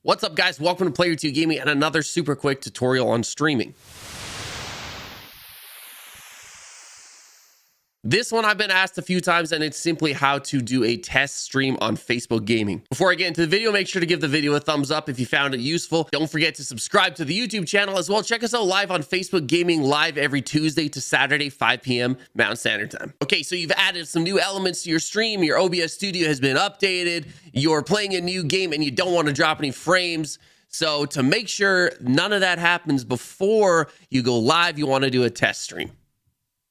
What's up, guys? Welcome to Player2 Gaming and another super quick tutorial on streaming. This one I've been asked a few times, and it's simply how to do a test stream on Facebook Gaming. Before I get into the video, make sure to give the video a thumbs up if you found it useful. Don't forget to subscribe to the YouTube channel as well. Check us out live on Facebook Gaming, live every Tuesday to Saturday, 5 p.m. Mountain Standard Time. Okay, so you've added some new elements to your stream. Your OBS Studio has been updated. You're playing a new game and you don't want to drop any frames. So to make sure none of that happens before you go live, you want to do a test stream.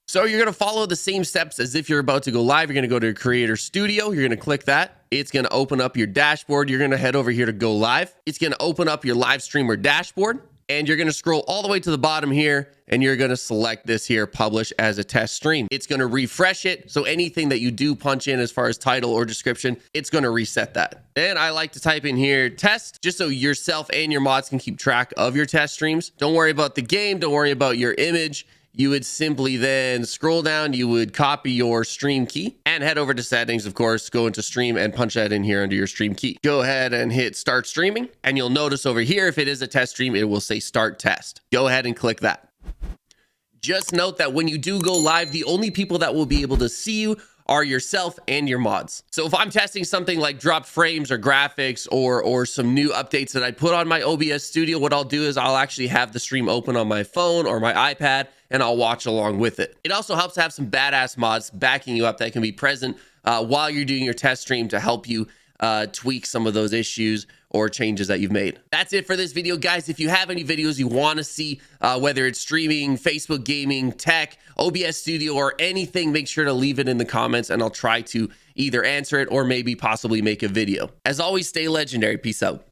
So you're going to follow the same steps as if you're about to go live. You're going to go to Creator Studio. You're going to click that. It's going to open up your dashboard. You're going to head over here to Go Live. It's going to open up your live streamer dashboard. And you're going to scroll all the way to the bottom here. And you're going to select this here, Publish as a Test Stream. It's going to refresh it. So anything that you do punch in as far as title or description, it's going to reset that. And I like to type in here, test, just so yourself and your mods can keep track of your test streams. Don't worry about the game. Don't worry about your image. You would simply then scroll down, you would copy your stream key and head over to settings, of course, go into stream and punch that in here under your stream key. Go ahead and hit start streaming. And you'll notice over here, if it is a test stream, it will say start test. Go ahead and click that. Just note that when you do go live, the only people that will be able to see you are yourself and your mods. So if I'm testing something like dropped frames or graphics or some new updates that I put on my OBS Studio, what I'll do is I'll actually have the stream open on my phone or my iPad and I'll watch along with it. It also helps to have some badass mods backing you up that can be present while you're doing your test stream to help you tweak some of those issues or changes that you've made. That's it for this video, guys. If you have any videos you want to see, whether it's streaming, Facebook gaming, tech, OBS Studio, or anything, make sure to leave it in the comments and I'll try to either answer it or maybe possibly make a video. As always, stay legendary. Peace out.